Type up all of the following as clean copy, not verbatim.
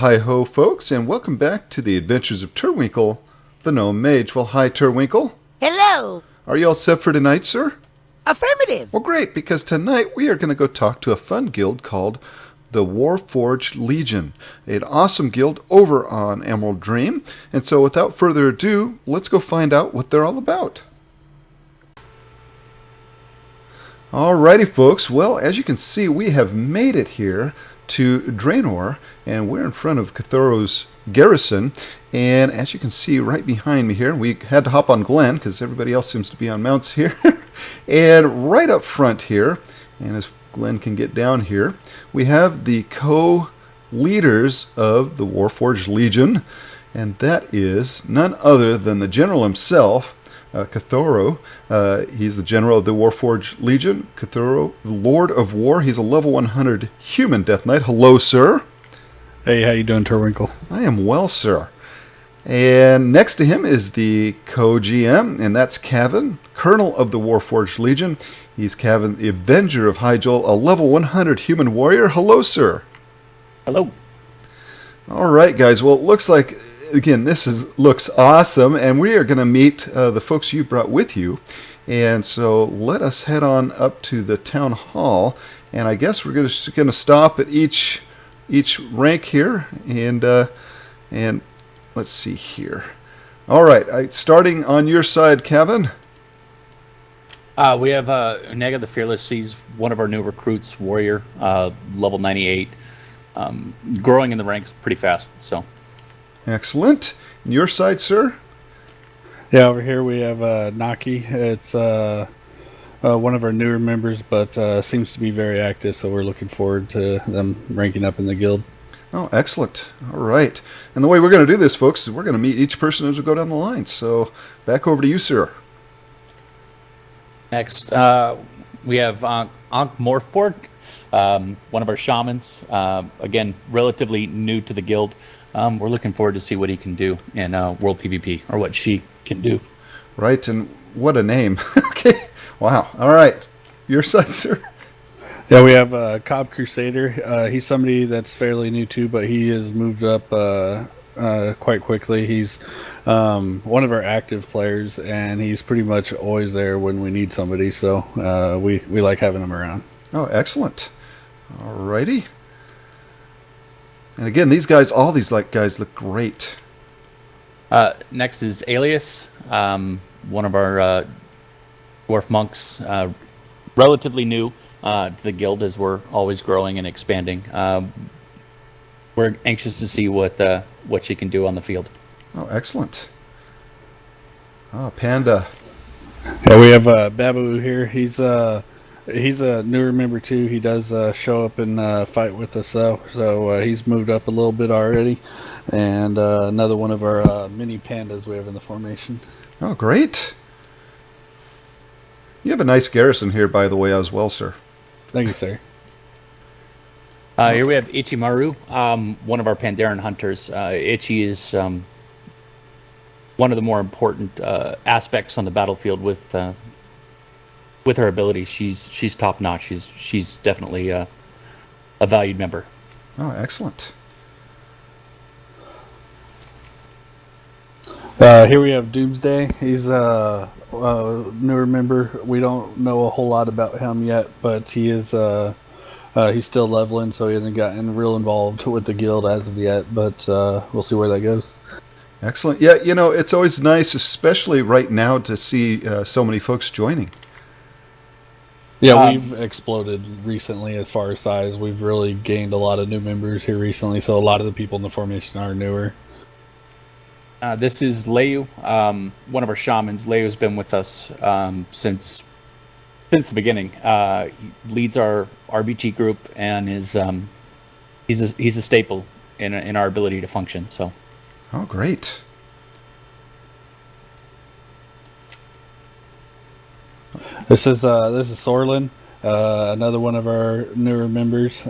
hi-ho, folks, and welcome back to the adventures of Turwinkle, the gnome mage. Well, hi, Turwinkle. Hello. Are you all set for tonight, sir? Affirmative. Well, great, because tonight we are going to go talk to a fun guild called the Warforged Legion, an awesome guild over on Emerald Dream. And so without further ado, let's go find out what they're all about. Alrighty, folks. Well, as you can see, we have made it here to Draenor, and we're in front of Cthulhu's garrison. And as you can see right behind me here, we had to hop on Glen because everybody else seems to be on mounts here. And right up front here, and as Glen can get down here, we have the co-leaders of the Warforged Legion, and that is none other than the general himself, Cthulhu. He's the general of the Warforged Legion. Cthulhu, the Lord of War. He's a level 100 human Death Knight. Hello, sir. Hey, how you doing, Turwinkle? I am well, sir. And next to him is the co-GM, and that's Cavan, Colonel of the Warforged Legion. He's Cavan, the Avenger of Hyjal, a level 100 human warrior. Hello, sir. Hello. All right, guys. Well, it looks like, again, looks awesome, and we are going to meet the folks you brought with you. And so let us head on up to the town hall, and I guess we're just going to stop at each rank here, and let's see here. All right, starting on your side, Kevin. We have Unega the Fearless. He's one of our new recruits, warrior, level 98, growing in the ranks pretty fast. So, excellent. And your side, sir? Yeah, over here we have Naki. It's one of our newer members, but seems to be very active, so we're looking forward to them ranking up in the guild. Oh, excellent. All right. And the way we're going to do this, folks, is we're going to meet each person as we go down the line. So back over to you, sir. next we have Ankh Morphborg, one of our shamans. Again, relatively new to the guild. We're looking forward to see what he can do in World PvP, or what she can do. Right, and what a name. Okay. Wow. All right. Your side, sir. Yeah, we have Cobb Crusader. He's somebody that's fairly new too, but he has moved up quite quickly. He's one of our active players, and he's pretty much always there when we need somebody, so we like having him around. Oh, excellent. All righty. And again, all these guys look great. Next is Alias, one of our dwarf monks, relatively new to the guild, as we're always growing and expanding. We're anxious to see what she can do on the field. Oh, excellent. Oh, Panda. Yeah, we have Babu here. He's a newer member too. He does show up and fight with us, so he's moved up a little bit already. And another one of our mini pandas we have in the formation. Oh, great. You have a nice garrison here, by the way, as well, sir. Thank you, sir. Here we have Ichimaru, one of our Pandaren hunters. Ichi is one of the more important aspects on the battlefield with her abilities. She's top notch. She's definitely a valued member. Oh, excellent. Here we have Doomsday. He's a newer member. We don't know a whole lot about him yet, but he's still leveling, so he hasn't gotten real involved with the guild as of yet, but we'll see where that goes. Excellent. Yeah, it's always nice, especially right now, to see so many folks joining. Yeah, we've exploded recently as far as size. We've really gained a lot of new members here recently, so a lot of the people in the formation are newer. This is Leu, one of our shamans. Leu's been with us since the beginning. He leads our RBG group and is he's a staple in our ability to function. So, oh, great. This is Sorlin, another one of our newer members.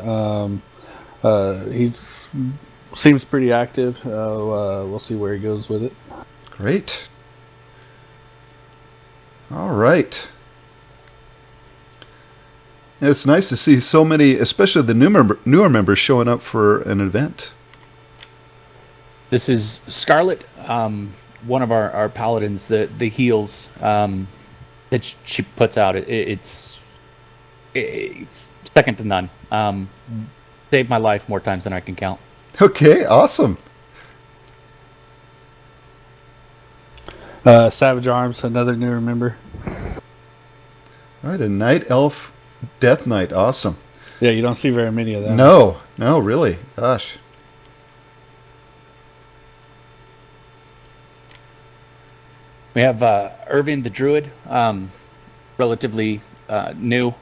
He's seems pretty active. We'll see where he goes with it. Great. All right. It's nice to see so many, especially the newer members, showing up for an event. This is Scarlet, one of our paladins. The heals that she puts out, it's second to none. Saved my life more times than I can count. Okay, awesome. Savage Arms, another newer member. All right, a Night Elf Death Knight. Awesome. Yeah, you don't see very many of them. No, really. Gosh. We have Irving the Druid, relatively new,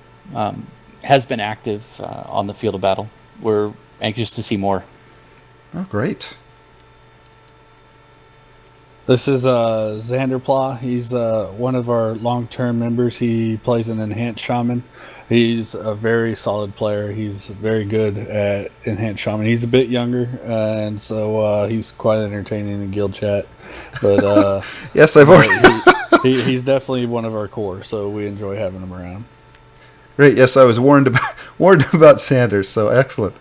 has been active on the field of battle. We're anxious to see more. Oh, great. This is Xanderplaw. He's one of our long-term members. He plays an Enhanced Shaman. He's a very solid player. He's very good at Enhanced Shaman. He's a bit younger, and so he's quite entertaining in guild chat. But yes, I've already. He's definitely one of our core, so we enjoy having him around. Great. Yes, I was warned about Sanders. So excellent.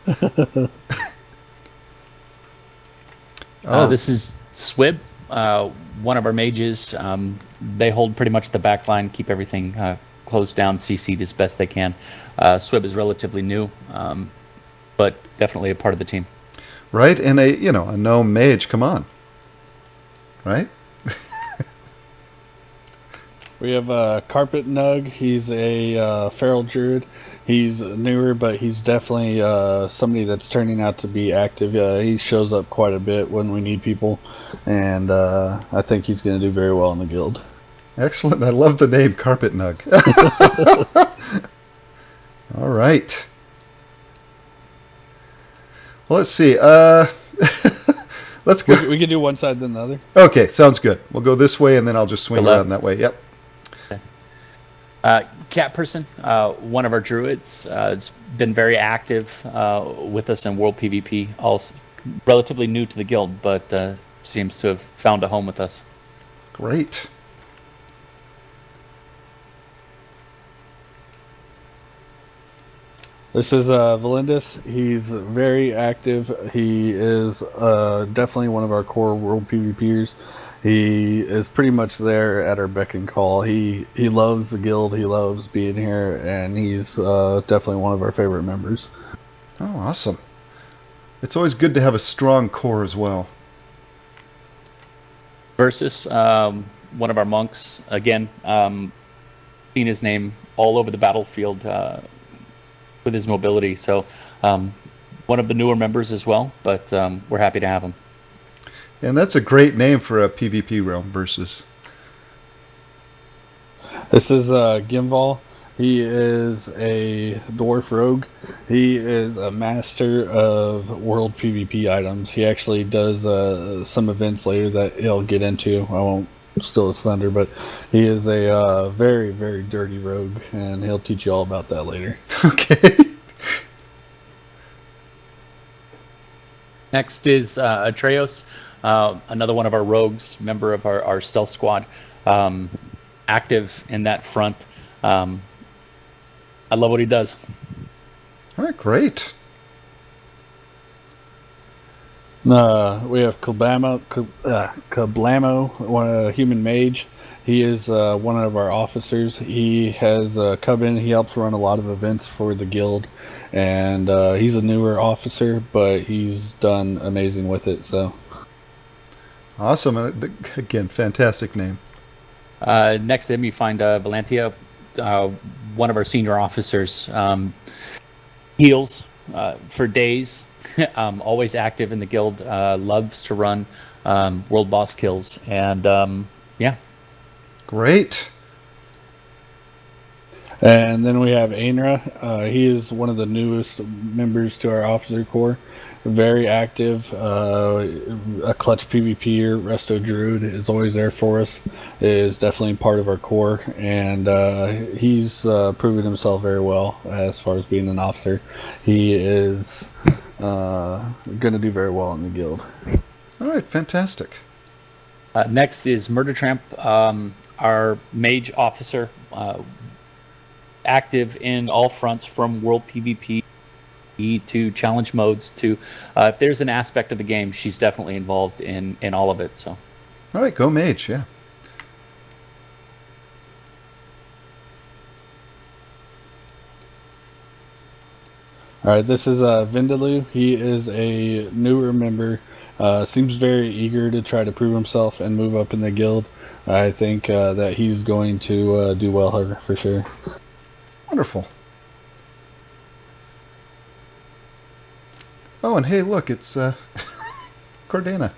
This is Swib, one of our mages. They hold pretty much the back line, keep everything closed down, CC'd as best they can. Swib is relatively new, but definitely a part of the team. Right, and a gnome mage. Come on. Right. We have Carpet Nug. He's a feral druid. He's newer, but he's definitely somebody that's turning out to be active. He shows up quite a bit when we need people, and I think he's going to do very well in the guild. Excellent. I love the name Carpet Nug. All right. Well, let's see. Let's go. We can do one side then the other. Okay, sounds good. We'll go this way, and then I'll just swing around that way. Yep. Cat Person, one of our druids, has been very active with us in World PvP. Also relatively new to the guild, but seems to have found a home with us. Great. This is Valindus. He's very active. He is definitely one of our core World PvPers. He is pretty much there at our beck and call. He loves the guild. He loves being here, and he's definitely one of our favorite members. Oh, awesome. It's always good to have a strong core as well. Versus one of our monks, again, seen his name all over the battlefield with his mobility. So one of the newer members as well, but we're happy to have him. And that's a great name for a PvP realm, Versus. This is Gimval. He is a dwarf rogue. He is a master of world PvP items. He actually does some events later that he'll get into. I won't steal his thunder, but he is a very, very dirty rogue, and he'll teach you all about that later. Okay. Next is Atreus, another one of our rogues, member of our stealth squad, active in that front. I love what he does. All right, great. We have Kablamo, a human mage. He is one of our officers. He has come in. He helps run a lot of events for the guild, and he's a newer officer, but he's done amazing with it. So awesome. Again, fantastic name. Next to him, you find Valentia, one of our senior officers. Heals for days, always active in the guild, loves to run world boss kills, and yeah. Great. And then we have Ainra. He is one of the newest members to our officer corps. Very active, a clutch PvPer. Resto Druid is always there for us. Is definitely part of our corps, and he's proven himself very well as far as being an officer. He is going to do very well in the guild. All right, fantastic. Next is Murder Tramp, our mage officer, active in all fronts from World PvP to challenge modes to if there's an aspect of the game, she's definitely involved in all of it. So, all right, go mage, yeah. All right, this is Vindaloo. He is a newer member. Seems very eager to try to prove himself and move up in the guild. I think that he's going to do well here for sure. Wonderful. Oh, and hey, look, it's Cordana.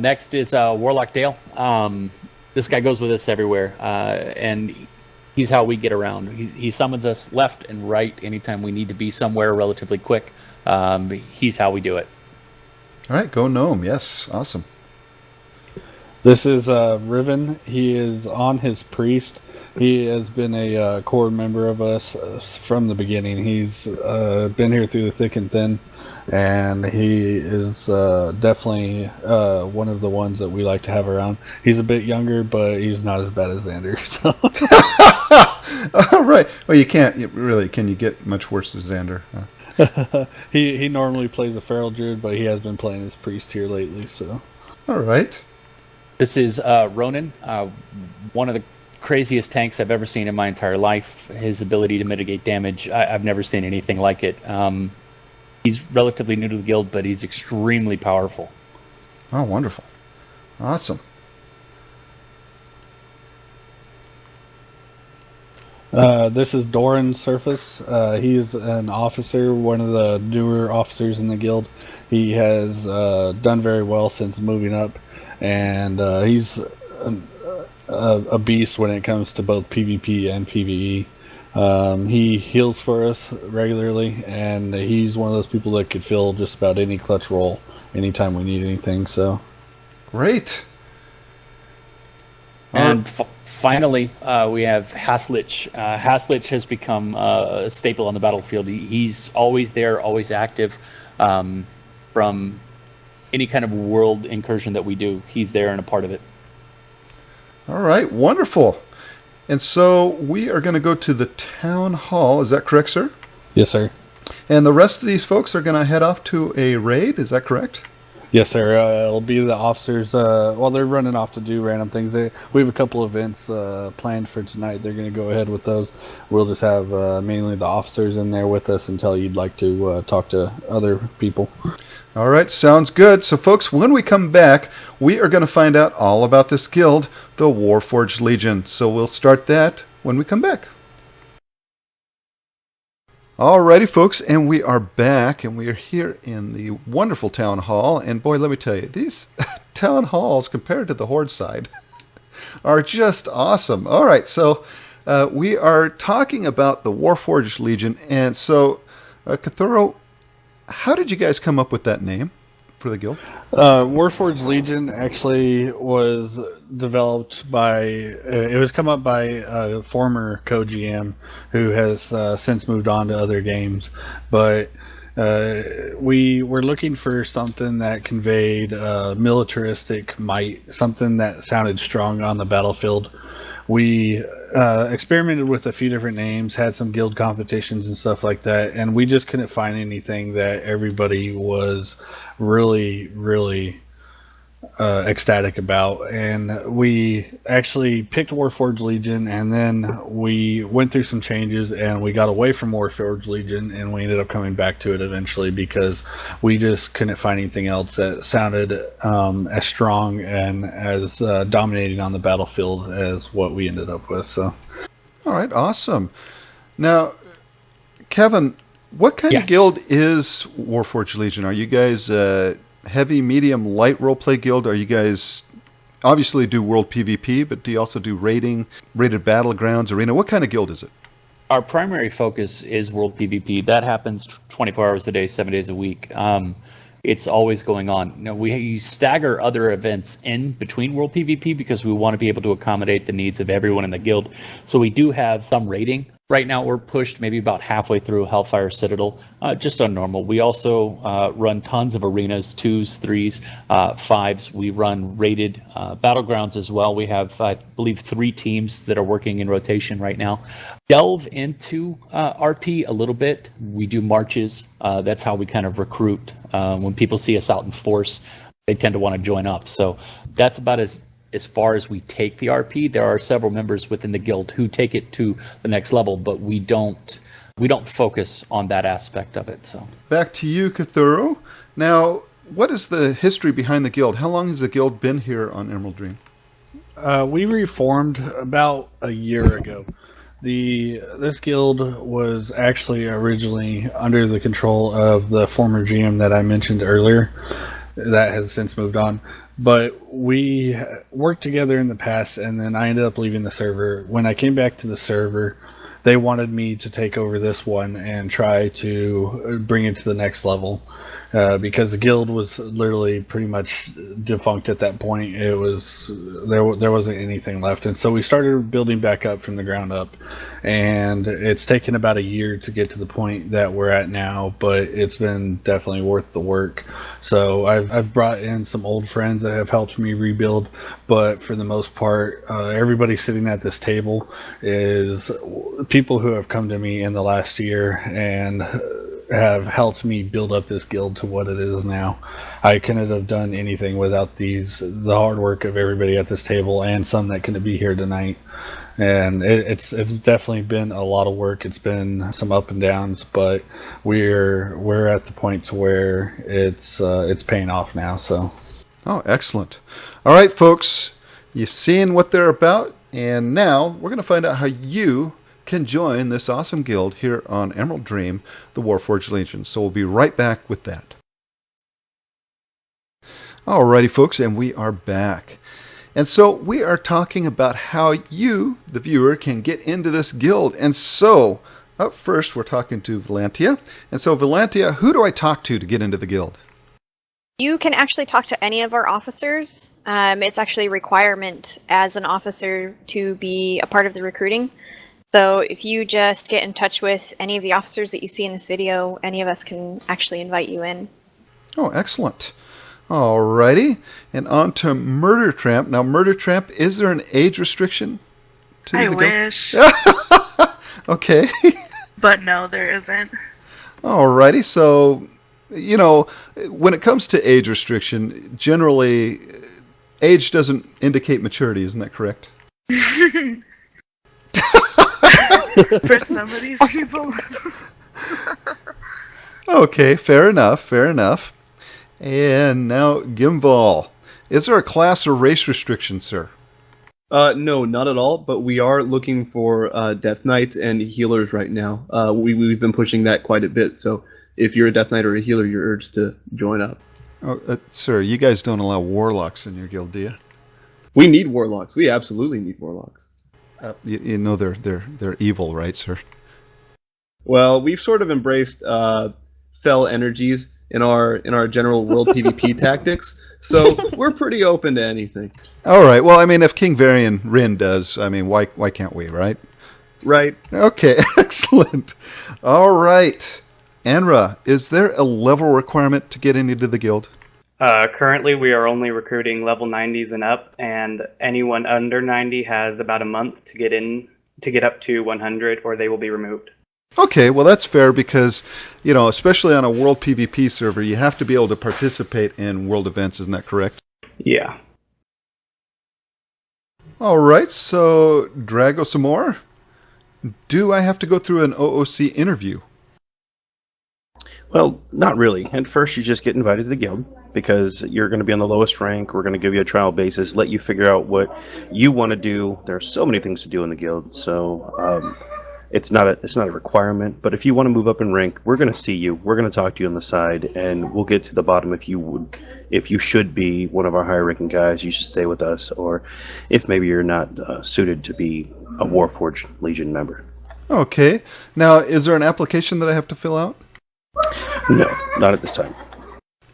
next is Warlock Dale. This guy goes with us everywhere, and he's how we get around. He summons us left and right anytime we need to be somewhere relatively quick. He's how we do it. All right, go gnome. Yes, awesome. This is Riven. He is on his priest. He has been a core member of us from the beginning. He's been here through the thick and thin, and he is definitely one of the ones that we like to have around. He's a bit younger, but he's not as bad as Xander. So. All right. Well, you can't really. Can you get much worse than Xander? He normally plays a feral druid, but he has been playing his priest here lately. So. All right. This is Ronan, one of the craziest tanks I've ever seen in my entire life. His ability to mitigate damage, I've never seen anything like it. He's relatively new to the guild, but he's extremely powerful. Oh, wonderful. Awesome. This is Doran Surface. He's an officer, one of the newer officers in the guild. He has done very well since moving up, and he's a beast when it comes to both PvP and PvE. He heals for us regularly, and he's one of those people that could fill just about any clutch role anytime we need anything. So, great. And finally, we have Haslich. Haslich has become a staple on the battlefield. He's always there, always active. From any kind of world incursion that we do, he's there and a part of it. All right, wonderful. And so we are going to go to the town hall. Is that correct, sir? Yes, sir. And the rest of these folks are going to head off to a raid. Is that correct? Yes, sir. It'll be the officers. While they're running off to do random things, we have a couple events planned for tonight. They're going to go ahead with those. We'll just have mainly the officers in there with us until you'd like to talk to other people. All right, sounds good. So, folks, when we come back, we are going to find out all about this guild, the Warforged Legion. So we'll start that when we come back. Alrighty, folks, and we are back, and we are here in the wonderful town hall. And boy, let me tell you, these town halls compared to the Horde side are just awesome. All right, so we are talking about the Warforged Legion, and so Cthulhu, how did you guys come up with that name for the guild? Warforged Legion actually was developed by, it was come up by a former co-GM who has since moved on to other games, but we were looking for something that conveyed militaristic might, something that sounded strong on the battlefield. We experimented with a few different names, had some guild competitions and stuff like that, and we just couldn't find anything that everybody was really ecstatic about. And we actually picked Warforged Legion, and then we went through some changes, and we got away from Warforged Legion, and we ended up coming back to it eventually because we just couldn't find anything else that sounded as strong and as dominating on the battlefield as what we ended up with. So, all right, awesome. Now, Kevin, what kind of guild is Warforged Legion? Are you guys heavy, medium, light roleplay guild? Are you guys obviously do world PvP, but do you also do raided battlegrounds, arena? What kind of guild is it? Our primary focus is world PvP. That happens 24 hours a day, 7 days a week. It's always going on. You know, we stagger other events in between world PvP because we want to be able to accommodate the needs of everyone in the guild. So we do have some raiding Right now, we're pushed maybe about halfway through Hellfire Citadel, just on normal. We also run tons of arenas, 2s, 3s, 5s. We run rated battlegrounds as well. We have, I believe, 3 teams that are working in rotation right now. Delve into RP a little bit. We do marches. That's how we kind of recruit. When people see us out in force, they tend to want to join up. So that's about as far as we take the RP. There are several members within the guild who take it to the next level, but we don't focus on that aspect of it. So back to you, Cthulhu. Now, what is the history behind the guild? How long has the guild been here on Emerald Dream? We reformed about a year ago. This guild was actually originally under the control of the former GM that I mentioned earlier. That has since moved on. But we worked together in the past, and then I ended up leaving the server. When I came back to the server, they wanted me to take over this one and try to bring it to the next level. Because the guild was literally pretty much defunct at that point. It was there wasn't anything left, and so we started building back up from the ground up. And it's taken about a year to get to the point that we're at now, but it's been definitely worth the work. So I've brought in some old friends that have helped me rebuild, but for the most part, everybody sitting at this table is people who have come to me in the last year and have helped me build up this guild to what it is now. I couldn't have done anything without the hard work of everybody at this table and some that couldn't be here tonight. And it's definitely been a lot of work. It's been some up and downs, but we're at the point to where it's paying off now. So, oh, excellent! All right, folks, you've seen what they're about, and now we're going to find out how you can join this awesome guild here on Emerald Dream, the Warforged Legion. So we'll be right back with that. Alrighty, folks, and we are back. And so we are talking about how you, the viewer, can get into this guild. And so, up first, we're talking to Valentia. And so, Valentia, who do I talk to get into the guild? You can actually talk to any of our officers. It's actually a requirement as an officer to be a part of the recruiting. So if you just get in touch with any of the officers that you see in this video, any of us can actually invite you in. Oh, excellent. Alrighty. And on to Murder Tramp. Now, Murder Tramp, is there an age restriction to I the wish. guild? Okay. But no, there isn't. Alrighty. So, you know, when it comes to age restriction, generally, age doesn't indicate maturity. Isn't that correct? For some of these people. Okay, fair enough, fair enough. And now, Gimval. Is there a class or race restriction, sir? No, not at all, but we are looking for Death Knights and healers right now. We've been pushing that quite a bit, so if you're a Death Knight or a healer, you're urged to join up. Oh, sir, you guys don't allow warlocks in your guild, do you? We need warlocks. We absolutely need warlocks. You know they're evil, right, sir? Well, we've sort of embraced fell energies in our general world PvP tactics, so we're pretty open to anything. All right. Well, I mean, if King Varian Rin does, I mean, why can't we, right? Right. Okay, excellent. All right. Anra, is there a level requirement to get into the guild? Currently, we are only recruiting level 90s and up, and anyone under 90 has about a month to get up to 100, or they will be removed. Okay, well that's fair because, you know, especially on a world PvP server, you have to be able to participate in world events. Isn't that correct? Yeah. All right. So, Drago some more. Do I have to go through an OOC interview? Well, not really. At first, you just get invited to the guild because you're going to be on the lowest rank. We're going to give you a trial basis, let you figure out what you want to do. There are so many things to do in the guild, so it's not a requirement. But if you want to move up in rank, we're going to see you. We're going to talk to you on the side, and we'll get to the bottom if you should be one of our higher ranking guys. You should stay with us, or if maybe you're not suited to be a Warforged Legion member. Okay. Now, is there an application that I have to fill out? No, not at this time.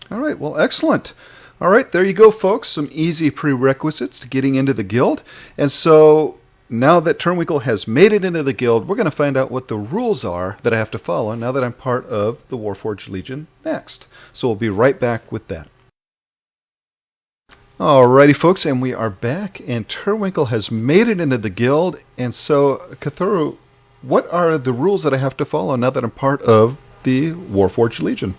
All right, well, excellent. All right, there you go, folks. Some easy prerequisites to getting into the guild. And so, now that Turwinkle has made it into the guild, we're going to find out what the rules are that I have to follow now that I'm part of the Warforged Legion next. So we'll be right back with that. Alrighty, folks, and we are back, and Turwinkle has made it into the guild. And so, Cthulhu, what are the rules that I have to follow now that I'm part of the Warforged Legion?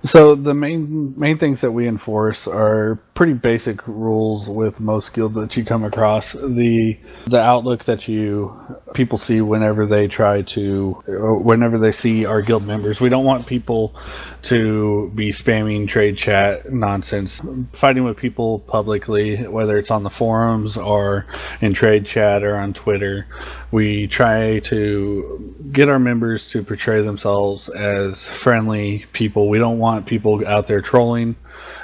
So the main things that we enforce are pretty basic rules with most guilds that you come across. The outlook that people see whenever they whenever they see our guild members. We don't want people to be spamming trade chat nonsense, fighting with people publicly, whether it's on the forums or in trade chat or on Twitter. We try to get our members to portray themselves as friendly people. We don't want people out there trolling.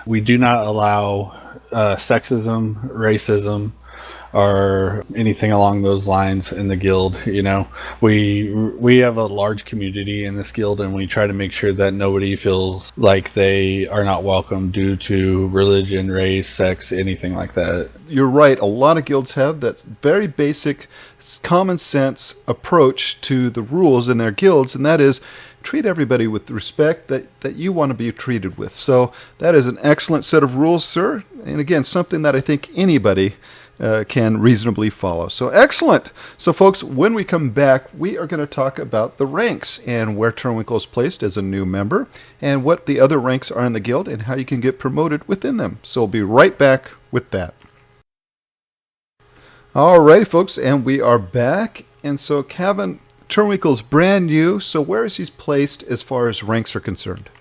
We do not allow sexism, racism, or anything along those lines in the guild. You know, we have a large community in this guild, and we try to make sure that nobody feels like they are not welcome due to religion, race, sex, anything like that. You're right. A lot of guilds have that very basic, common sense approach to the rules in their guilds, and that is treat everybody with the respect that you want to be treated with. So that is an excellent set of rules, sir. And again, something that I think anybody can reasonably follow. So excellent. So folks, when we come back, we are going to talk about the ranks and where Turwinkle is placed as a new member and what the other ranks are in the guild and how you can get promoted within them. So we'll be right back with that. Alrighty, folks, and we are back. And so Kevin, Turwinkle's brand new. So where is he placed as far as ranks are concerned?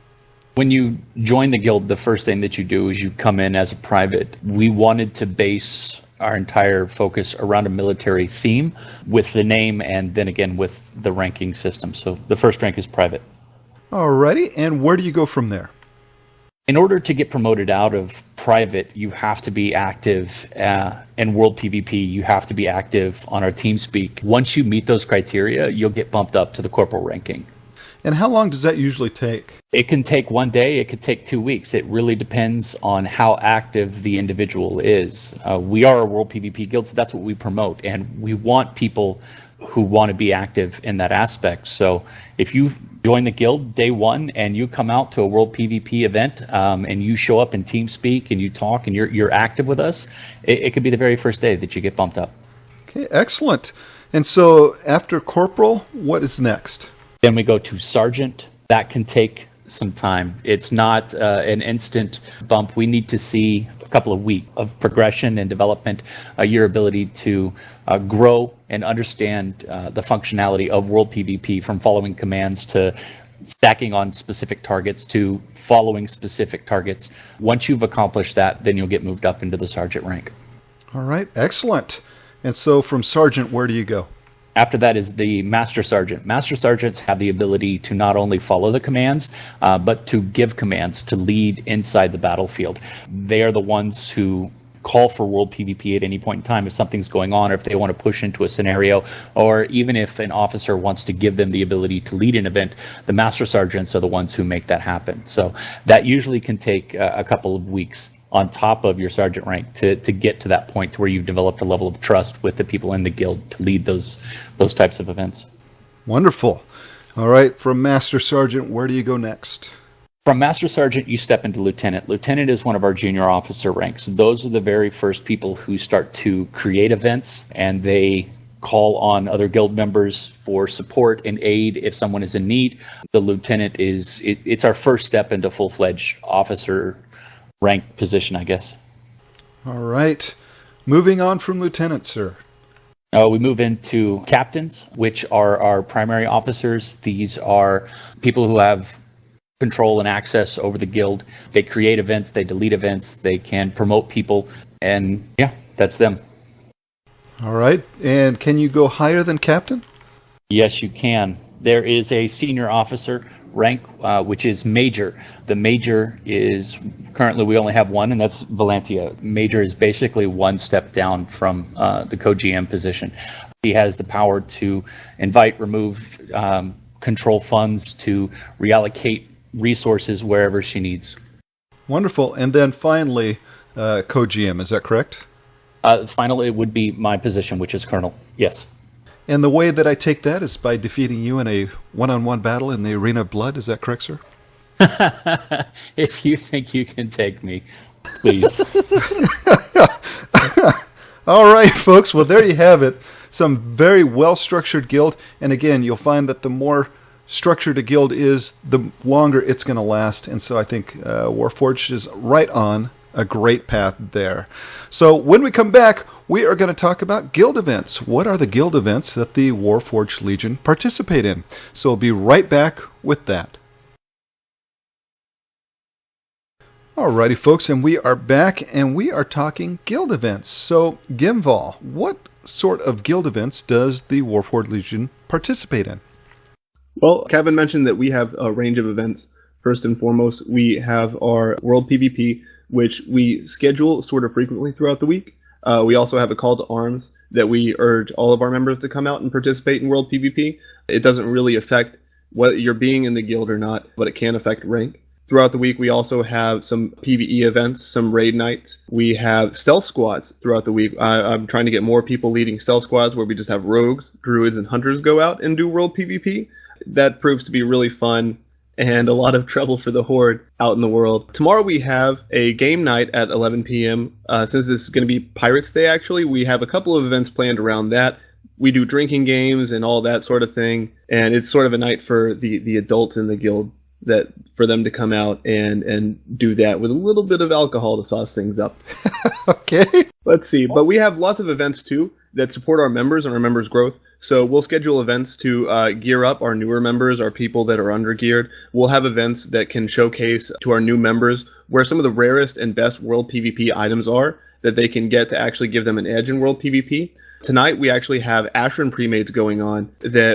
When you join the guild, the first thing that you do is you come in as a private. We wanted to base our entire focus around a military theme with the name and then again with the ranking system. So the first rank is private. Alrighty, and where do you go from there? In order to get promoted out of private, you have to be active in World PvP. You have to be active on our TeamSpeak. Once you meet those criteria, you'll get bumped up to the corporal ranking. And how long does that usually take? It can take 1 day, it could take 2 weeks. It really depends on how active the individual is. We are a World PvP guild, so that's what we promote. And we want people who want to be active in that aspect. So if you join the guild day one and you come out to a World PvP event and you show up in TeamSpeak and you talk and you're active with us, it could be the very first day that you get bumped up. Okay, excellent. And so after corporal, what is next? Then we go to sergeant. That can take some time. It's not an instant bump. We need to see a couple of weeks of progression and development, your ability to grow and understand the functionality of World PvP, from following commands to stacking on specific targets to following specific targets. Once you've accomplished that, then you'll get moved up into the sergeant rank. All right, excellent. And so from sergeant, where do you go? After that is the Master Sergeant. Master Sergeants have the ability to not only follow the commands, but to give commands, to lead inside the battlefield. They are the ones who call for World PvP at any point in time if something's going on, or if they want to push into a scenario, or even if an officer wants to give them the ability to lead an event. The Master Sergeants are the ones who make that happen. So that usually can take a couple of weeks on top of your sergeant rank to get to that point to where you've developed a level of trust with the people in the guild to lead those types of events. Wonderful. All right, from Master Sergeant, where do you go next? From Master Sergeant, you step into Lieutenant. Lieutenant is one of our junior officer ranks. Those are the very first people who start to create events, and they call on other guild members for support and aid if someone is in need. The Lieutenant it's our first step into full-fledged officer rank position, I guess. All right. Moving on from lieutenant, sir. We move into captains, which are our primary officers. These are people who have control and access over the guild. They create events, they delete events, they can promote people, and yeah, that's them. All right. And can you go higher than captain? Yes, you can. There is a senior officer rank, which is Major. The Major is, currently we only have one, and that's Valentia. Major is basically one step down from the co-GM position. He has the power to invite, remove, control funds, to reallocate resources wherever she needs. Wonderful. And then finally, co-GM, is that correct? Final, it would be my position, which is Colonel. Yes. And the way that I take that is by defeating you in a one-on-one battle in the Arena of Blood. Is that correct, sir? If you think you can take me, please. All right, folks. Well, there you have it. Some very well-structured guild. And again, you'll find that the more structured a guild is, the longer it's going to last. And so I think Warforged is right on a great path there. So when we come back, we are going to talk about guild events. What are the guild events that the Warforged Legion participate in? So we'll be right back with that. Alrighty, folks, and we are back, and we are talking guild events. So, Gimval, what sort of guild events does the Warforged Legion participate in? Well, Kevin mentioned that we have a range of events. First and foremost, we have our World PvP, which we schedule sort of frequently throughout the week. We also have a call to arms that we urge all of our members to come out and participate in World PvP. It doesn't really affect whether you're being in the guild or not, but it can affect rank. Throughout the week, we also have some PvE events, some raid nights. We have stealth squads throughout the week. I'm trying to get more people leading stealth squads where we just have rogues, druids, and hunters go out and do World PvP. That proves to be really fun and a lot of trouble for the Horde out in the world. Tomorrow we have a game night at 11 p.m. Since this is going to be Pirates Day, actually, we have a couple of events planned around that. We do drinking games and all that sort of thing, and it's sort of a night for the adults in the guild, that for them to come out and do that with a little bit of alcohol to sauce things up. Okay. Let's see. But we have lots of events, too, that support our members and our members' growth. So we'll schedule events to gear up our newer members, our people that are under-geared. We'll have events that can showcase to our new members where some of the rarest and best World PvP items are that they can get to actually give them an edge in World PvP. Tonight we actually have Ashran premates going on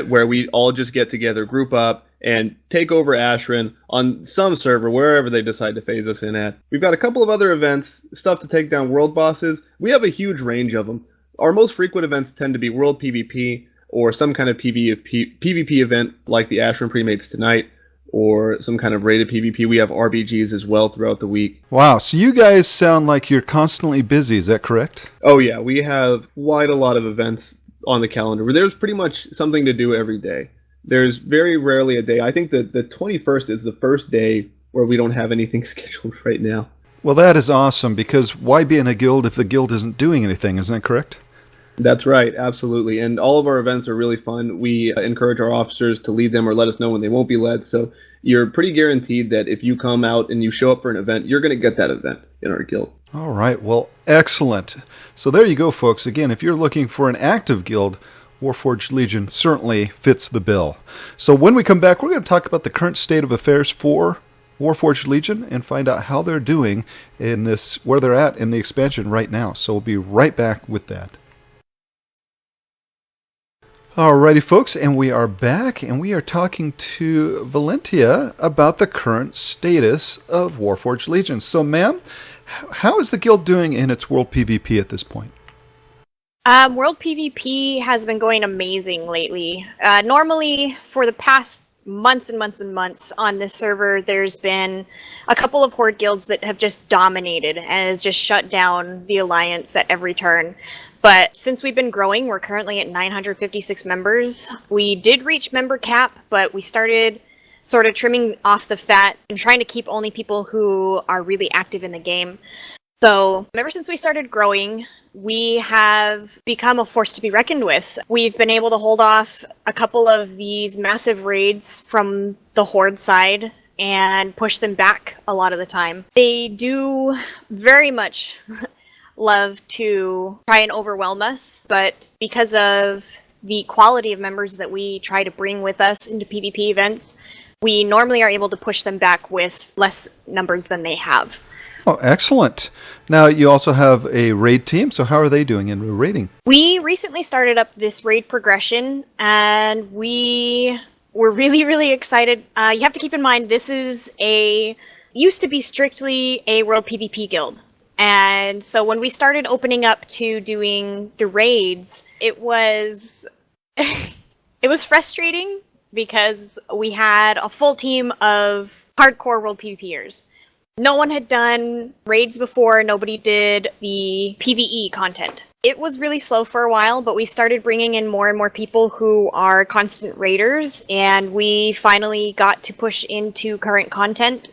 where we all just get together, group up, and take over Ashran on some server, wherever they decide to phase us in at. We've got a couple of other events, stuff to take down world bosses. We have a huge range of them. Our most frequent events tend to be World PvP, or some kind of PvP event like the Ashran premates tonight, or some kind of rated PvP. We have RBGs as well throughout the week. Wow, so you guys sound like you're constantly busy, is that correct? Oh yeah, we have quite a lot of events on the calendar. There's pretty much something to do every day. There's very rarely a day. I think that the 21st is the first day where we don't have anything scheduled right now. Well, that is awesome, because why be in a guild if the guild isn't doing anything, isn't that correct? That's right, absolutely. And all of our events are really fun. We encourage our officers to lead them or let us know when they won't be led. So you're pretty guaranteed that if you come out and you show up for an event, you're going to get that event in our guild. All right, well, excellent. So there you go, folks. Again, if you're looking for an active guild, Warforged Legion certainly fits the bill. So when we come back, we're going to talk about the current state of affairs for Warforged Legion and find out how they're doing in this, where they're at in the expansion right now. So we'll be right back with that. Alrighty, folks, and we are back, and we are talking to Valentia about the current status of Warforged Legion. So, ma'am, how is the guild doing in its World PvP at this point? World PvP has been going amazing lately. Normally, for the past months and months and months on this server, there's been a couple of Horde guilds that have just dominated and has just shut down the Alliance at every turn. But since we've been growing, we're currently at 956 members. We did reach member cap, but we started sort of trimming off the fat and trying to keep only people who are really active in the game. So ever since we started growing, we have become a force to be reckoned with. We've been able to hold off a couple of these massive raids from the Horde side and push them back a lot of the time. They do very much love to try and overwhelm us, but because of the quality of members that we try to bring with us into PvP events, we normally are able to push them back with less numbers than they have. Oh, excellent. Now, you also have a raid team, so how are they doing in raiding? We recently started up this raid progression, and we were really, really excited. You have to keep in mind, this is used to be strictly a World PvP guild. And so when we started opening up to doing the raids, it was it was frustrating because we had a full team of hardcore World PvPers. No one had done raids before, nobody did the PvE content. It was really slow for a while, but we started bringing in more and more people who are constant raiders, and we finally got to push into current content.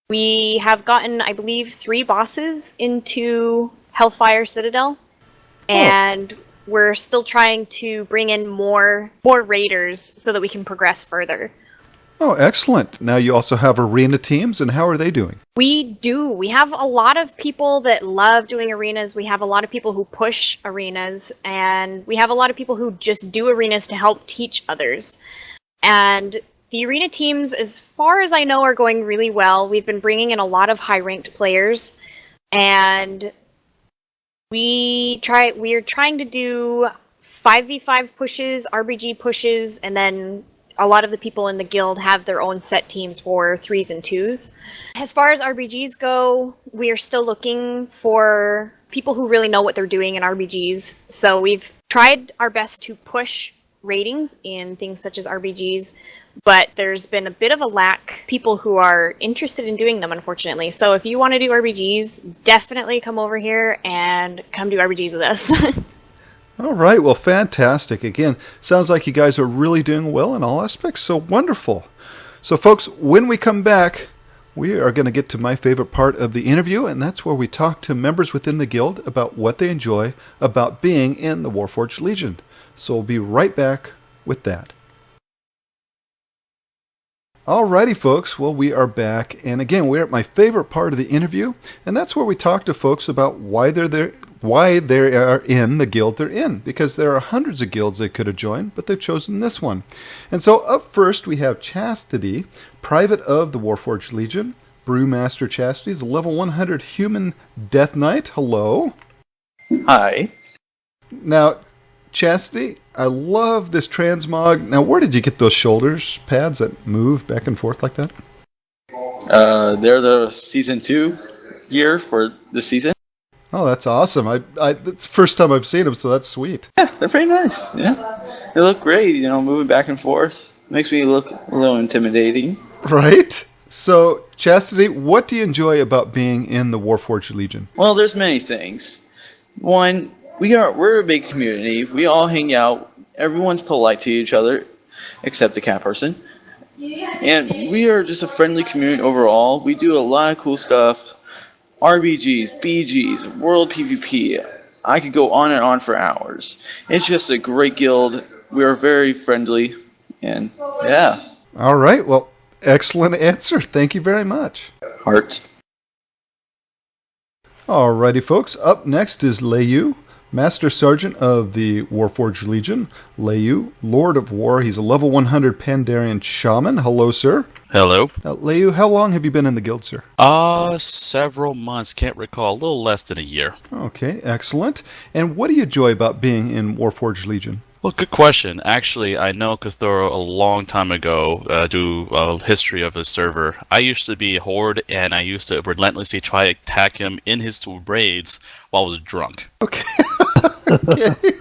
We have gotten, I believe, 3 bosses into Hellfire Citadel, and we're still trying to bring in more raiders so that we can progress further. Oh, excellent. Now you also have arena teams, and how are they doing? We do. We have a lot of people that love doing arenas. We have a lot of people who push arenas, and we have a lot of people who just do arenas to help teach others. And the arena teams, as far as I know, are going really well. We've been bringing in a lot of high-ranked players, and we're trying to do 5v5 pushes, RBG pushes, and then a lot of the people in the guild have their own set teams for 3s and 2s. As far as RBGs go, we are still looking for people who really know what they're doing in RBGs. So we've tried our best to push ratings in things such as RBGs, but there's been a bit of a lack of people who are interested in doing them, unfortunately. So if you want to do RBGs, definitely come over here and come do RBGs with us. All right, well, fantastic. Again, sounds like you guys are really doing well in all aspects, so wonderful. So, folks, when we come back, we are going to get to my favorite part of the interview, and that's where we talk to members within the guild about what they enjoy about being in the Warforged Legion. So we'll be right back with that. Alrighty, folks, well, we are back, and again, we're at my favorite part of the interview, and that's where we talk to folks about why they are in the guild they're in, because there are hundreds of guilds they could have joined, but they've chosen this one. And so up first we have Chastity, Private of the Warforged Legion. Brewmaster Chastity is a level 100 human death knight. Hello. Hi. Now, Chastity, I love this transmog. Now, where did you get those shoulders pads that move back and forth like that? They're the season 2 gear for the season. Oh, that's awesome. It's the first time I've seen them, so that's sweet. Yeah, they're pretty nice. Yeah. They look great, moving back and forth. Makes me look a little intimidating. Right? So, Chastity, what do you enjoy about being in the Warforged Legion? Well, there's many things. One, we're a big community. We all hang out. Everyone's polite to each other, except the cat person. And we are just a friendly community overall. We do a lot of cool stuff. RBGs, BGs, World PvP. I could go on and on for hours. It's just a great guild. We are very friendly, and yeah. All right, well, excellent answer. Thank you very much. Hearts. Alrighty, folks. Up next is Leyu, Master Sergeant of the Warforged Legion. Leyu, Lord of War. He's a level 100 Pandarian Shaman. Hello, sir. Hello. Now, Leyu, how long have you been in the guild, sir? Several months. Can't recall. A little less than a year. Okay, excellent. And what do you enjoy about being in Warforged Legion? Well, good question. Actually, I know Cthulhu a long time ago, due history of his server. I used to be a horde, and I used to relentlessly try to attack him in his raids while I was drunk. Okay. Okay.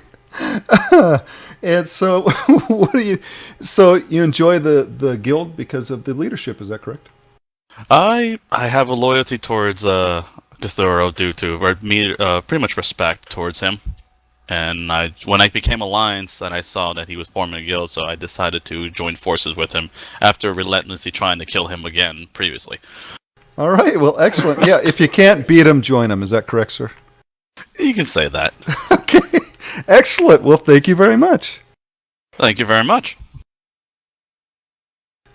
And so, So you enjoy the guild because of the leadership? Is that correct? I have a loyalty towards Cthulhu due to pretty much respect towards him. And when I became Alliance, and I saw that he was forming a guild, so I decided to join forces with him after relentlessly trying to kill him again previously. All right, well, excellent. Yeah, if you can't beat him, join him. Is that correct, sir? You can say that. Okay, excellent. Well, thank you very much. Thank you very much.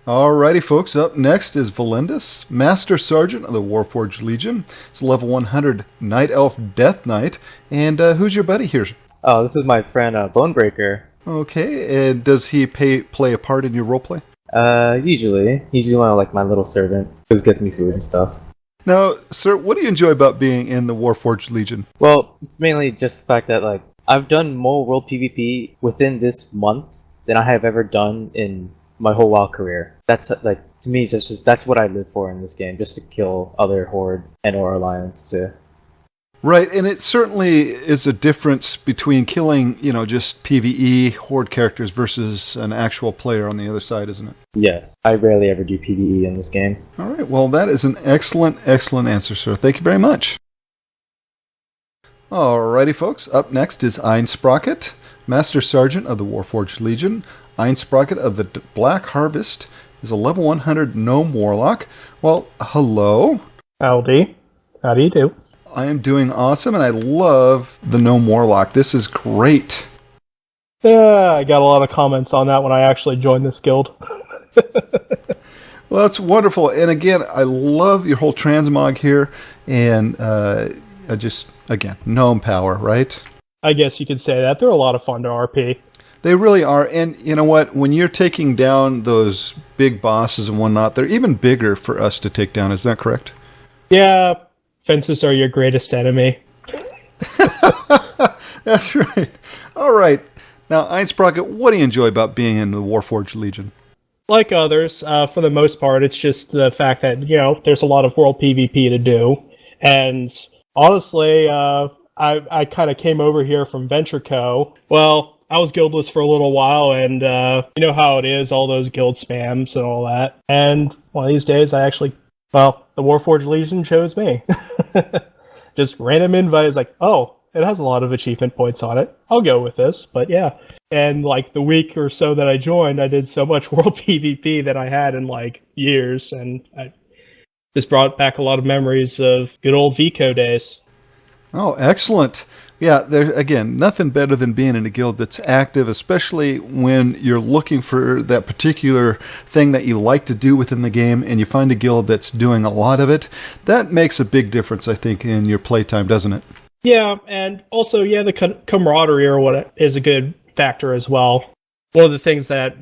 Alrighty, folks. Up next is Valendis, Master Sergeant of the Warforged Legion. He's level 100 Night Elf Death Knight. And who's your buddy here? Oh, this is my friend Bonebreaker. Okay, and does he play a part in your roleplay? Usually. He's one of like my little servant who gets me food and stuff. Now, sir, what do you enjoy about being in the Warforged Legion? Well, it's mainly just the fact that like I've done more World PvP within this month than I have ever done in my whole WoW career. That's like to me, just that's what I live for in this game, just to kill other Horde and or Alliance too. Right, and it certainly is a difference between killing, just PvE horde characters versus an actual player on the other side, isn't it? Yes. I rarely ever do PvE in this game. All right, well, that is an excellent, excellent answer, sir. Thank you very much. Alrighty, folks. Up next is Ein Sprocket, Master Sergeant of the Warforged Legion. Ein Sprocket of the Black Harvest is a level 100 gnome warlock. Well, hello. Howdy. How do you do? I am doing awesome, and I love the gnome warlock. This is great. Yeah, I got a lot of comments on that when I actually joined this guild. Well, it's wonderful. And again, I love your whole transmog here. And again, gnome power, right? I guess you could say that. They're a lot of fun to RP. They really are. And you know what? When you're taking down those big bosses and whatnot, they're even bigger for us to take down. Is that correct? Yeah, fences are your greatest enemy. That's right. All right. Now, Ein Sprocket, what do you enjoy about being in the Warforged Legion? Like others, for the most part, it's just the fact that, there's a lot of world PvP to do. And honestly, I kind of came over here from Venture Co. Well, I was guildless for a little while, and you know how it is, all those guild spams and all that. And one of these days, the Warforged Legion chose me. Just random invite is like, oh, it has a lot of achievement points on it. I'll go with this, but yeah. And like the week or so that I joined, I did so much world PvP that I had in like years, and I just brought back a lot of memories of good old VCO days. Oh, excellent. Yeah, there again, nothing better than being in a guild that's active, especially when you're looking for that particular thing that you like to do within the game, and you find a guild that's doing a lot of it. That makes a big difference, I think, in your playtime, doesn't it? Yeah, and also, the camaraderie or what is a good factor as well. One of the things that,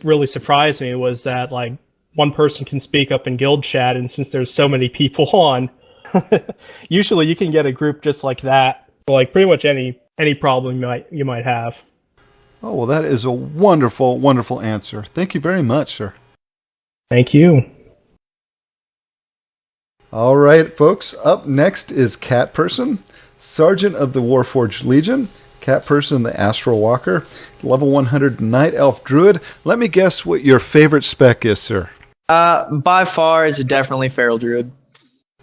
really surprised me was that, like, one person can speak up in guild chat, and since there's so many people on, usually you can get a group just like that, for like pretty much any problem you might have. Oh, well, that is a wonderful, wonderful answer. Thank you very much, sir. Thank you. All right, folks. Up next is Cat Person, Sergeant of the Warforged Legion. Cat Person, the Astral Walker, level 100 Night Elf Druid. Let me guess what your favorite spec is, sir. By far, it's definitely Feral Druid.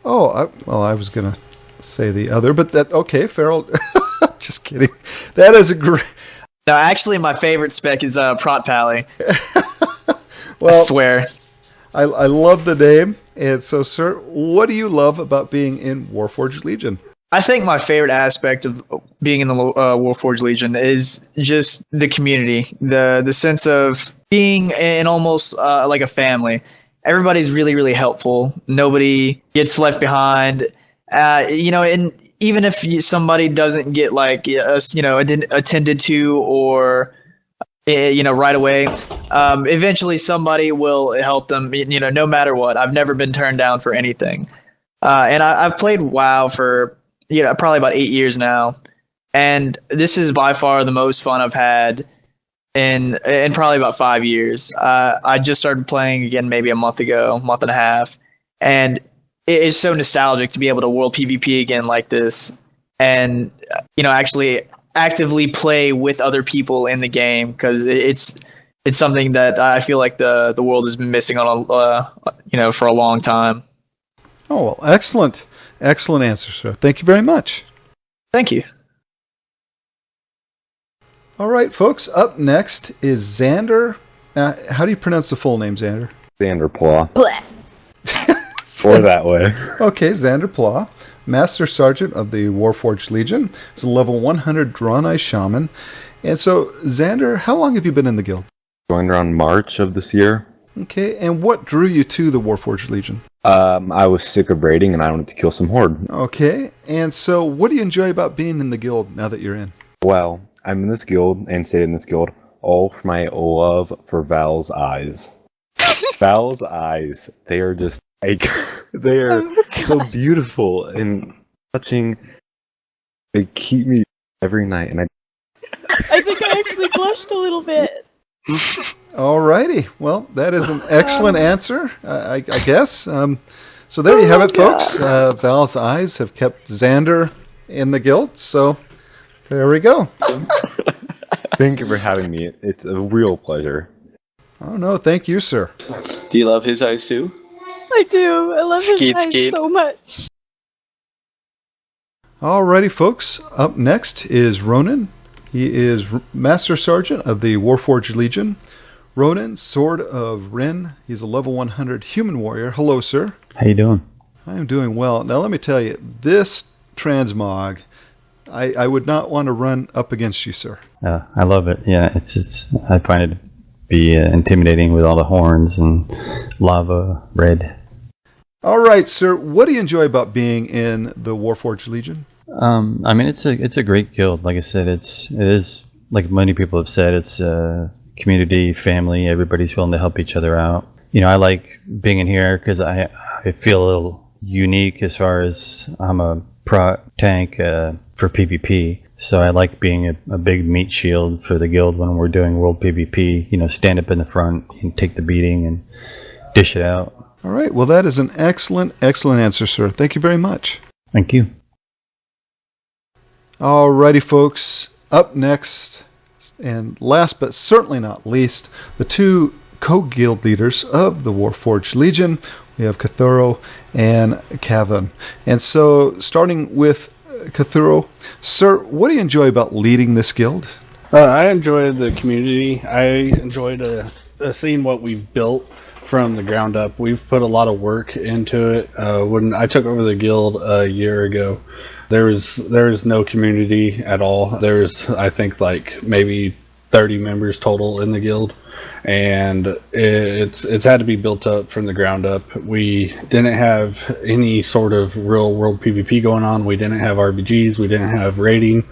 Oh, I was going to say the other, but okay, Feral. Just kidding. That is a great... No, actually, my favorite spec is Prot Pally. Well, I swear. I love the name. And so, sir, what do you love about being in Warforged Legion? I think my favorite aspect of being in the Warforged Legion is just the community, the sense of being in almost like a family. Everybody's really, really helpful. Nobody gets left behind. And even if somebody doesn't get attended to or right away, eventually somebody will help them. No matter what. I've never been turned down for anything. And I've played WoW for probably about 8 years now, and this is by far the most fun I've had in probably about 5 years. I just started playing again maybe a month and a half, and it is so nostalgic to be able to world PvP again like this, and actually actively play with other people in the game, because it's something that I feel like the world has been missing on for a long time. Oh, well, excellent. Excellent answer, sir. Thank you very much. Thank you. All right, folks. Up next is Xander. How do you pronounce the full name, Xander? Xander Plaw. Or that way. Okay, Xander Plaw, Master Sergeant of the Warforged Legion. He's a level 100 Draenei Shaman. And so, Xander, how long have you been in the guild? Joined around March of this year. Okay, and what drew you to the Warforged Legion? I was sick of raiding and I wanted to kill some horde. Okay, and so what do you enjoy about being in the guild now that you're in? Well, I'm in this guild and stayed in this guild all for my love for Val's eyes. Val's eyes, they are just like, they are so beautiful and touching. They keep me every night, and I think I actually blushed a little bit. Alrighty, well, that is an excellent answer, I guess. So there you have it, folks. Val's eyes have kept Xander in the guild. So there we go. Thank you for having me. It's a real pleasure. Oh, no, thank you, sir. Do you love his eyes too? I do. I love his Skeet, eyes skeet. so much. Alrighty, folks. Up next is Ronan. He is Master Sergeant of the Warforged Legion. Ronan, Sword of Rin. He's a level 100 human warrior. Hello, sir. How you doing? I am doing well. Now, let me tell you, this transmog, I would not want to run up against you, sir. I love it. Yeah, it's. I find it to be intimidating with all the horns and lava red. All right, sir. What do you enjoy about being in the Warforged Legion? I mean, it's a great guild. Like I said, it is like many people have said. It's a community, family. Everybody's willing to help each other out. You know, I like being in here because I feel a little unique as far as I'm a pro tank for PvP. So I like being a big meat shield for the guild when we're doing world PvP. You know, stand up in the front and take the beating and dish it out. All right. Well, that is an excellent answer, sir. Thank you very much. Thank you. Alrighty, folks. Up next, and last but certainly not least, the two co-guild leaders of the Warforged Legion. We have Cthulhu and Kevin. And so, starting with Cthulhu, sir, what do you enjoy about leading this guild? I enjoy the community. I enjoyed seeing what we've built from the ground up. We've put a lot of work into it. When I took over the guild a year ago, there was no community at all. There's, I think, like maybe 30 members total in the guild, and it's had to be built up from the ground up. We didn't have any sort of real world PvP going on. We didn't have RBGs. We didn't have raiding.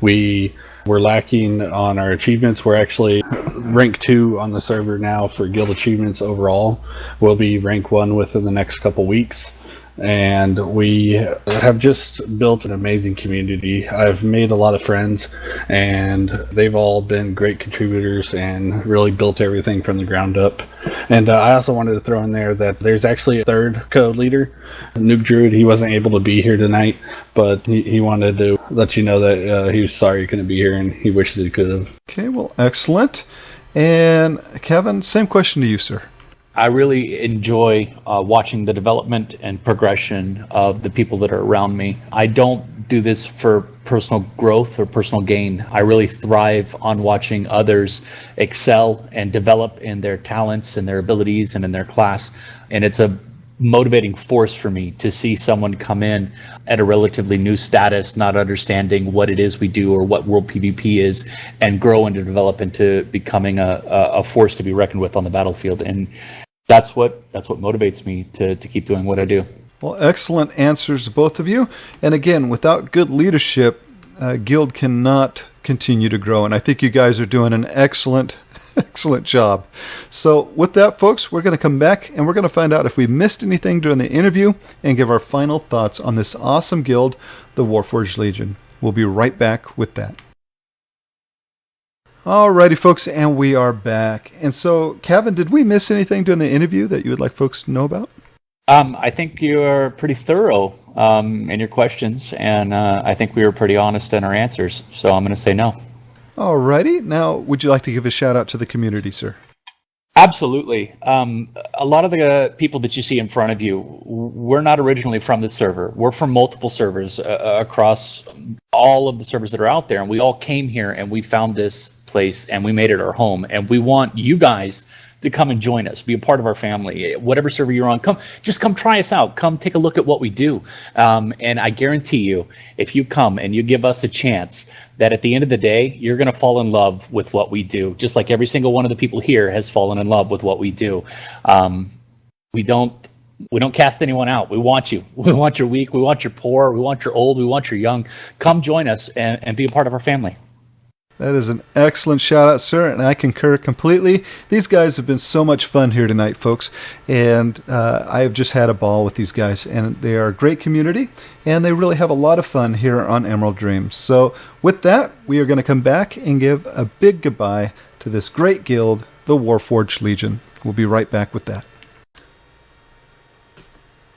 We were lacking on our achievements. We're actually rank 2 on the server now for guild achievements overall. We'll be rank 1 within the next couple weeks. And we have just built an amazing community. I've made a lot of friends, and they've all been great contributors and really built everything from the ground up. And I also wanted to throw in there that there's actually a third code leader, Noob Druid. He wasn't able to be here tonight, but he wanted to let you know that he was sorry he couldn't be here, and he wishes he could have. Okay, well, excellent. And Kevin, same question to you, sir. I really enjoy watching the development and progression of the people that are around me. I don't do this for personal growth or personal gain. I really thrive on watching others excel and develop in their talents and their abilities and in their class. And it's a motivating force for me to see someone come in at a relatively new status, not understanding what it is we do or what world PvP is, and grow and develop into becoming a force to be reckoned with on the battlefield. And that's what motivates me to keep doing what I do. Well, excellent answers, both of you. And again, without good leadership, Guild cannot continue to grow. And I think you guys are doing an excellent job. So with that, folks, we're going to come back and we're going to find out if we missed anything during the interview and give our final thoughts on this awesome guild, the Warforged Legion. We'll be right back with that. Alrighty, folks, and we are back. And so, Kevin, did we miss anything during the interview that you would like folks to know about? I think you're pretty thorough in your questions, and I think we were pretty honest in our answers, so I'm going to say no. Alrighty. Now, would you like to give a shout out to the community, sir? Absolutely. A lot of the people that you see in front of you, we're not originally from the server. We're from multiple servers across all of the servers that are out there, and we all came here and we found this place and we made it our home, and we want you guys to come and join us, be a part of our family. Whatever server you're on, come try us out. Come take a look at what we do. And I guarantee you, if you come and you give us a chance, that at the end of the day, you're going to fall in love with what we do, just like every single one of the people here has fallen in love with what we do. We don't cast anyone out. We want you. We want your weak. We want your poor. We want your old. We want your young. Come join us and be a part of our family. That is an excellent shout out, sir, and I concur completely. These guys have been so much fun here tonight, folks, and I have just had a ball with these guys, and they are a great community, and they really have a lot of fun here on Emerald Dreams. So with that, we are going to come back and give a big goodbye to this great guild, the Warforged Legion. We'll be right back with that.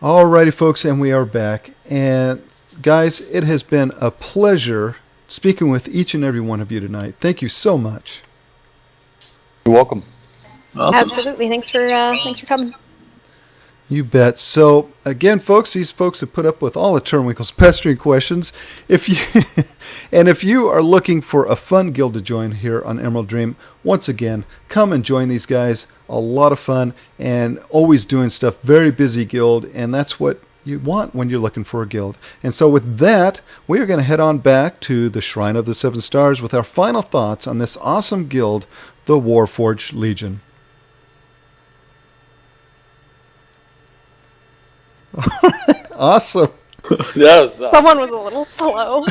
Alrighty, folks, and we are back, and guys, it has been a pleasure speaking with each and every one of you tonight. Thank you so much. You're welcome. Absolutely. Thanks for coming. You bet. So again, folks, these folks have put up with all of Turwinkle's pestering questions. If you are looking for a fun guild to join here on Emerald Dream, once again, come and join these guys. A lot of fun and always doing stuff. Very busy guild, and that's what you want when you're looking for a guild. And so with that, we are going to head on back to the Shrine of the Seven Stars with our final thoughts on this awesome guild, the Warforged Legion. Awesome. Someone was a little slow.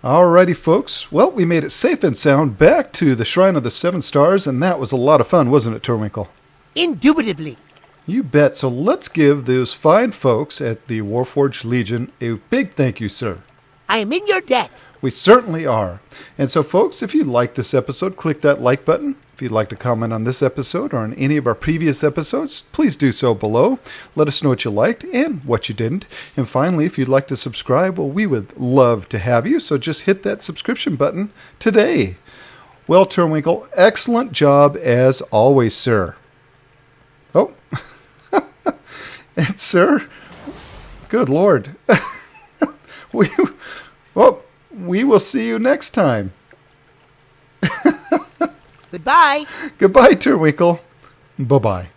Alrighty, folks. Well, we made it safe and sound back to the Shrine of the Seven Stars, and that was a lot of fun, wasn't it, Turwinkle? Indubitably. You bet. So let's give those fine folks at the Warforged Legion a big thank you, sir. I am in your debt. We certainly are. And so, folks, if you liked this episode, click that like button. If you'd like to comment on this episode or on any of our previous episodes, please do so below. Let us know what you liked and what you didn't. And finally, if you'd like to subscribe, well, we would love to have you. So just hit that subscription button today. Well, Turwinkle, excellent job as always, sir. Oh, and sir, good Lord. We will see you next time. Goodbye. Goodbye, Turwinkle. Bye-bye.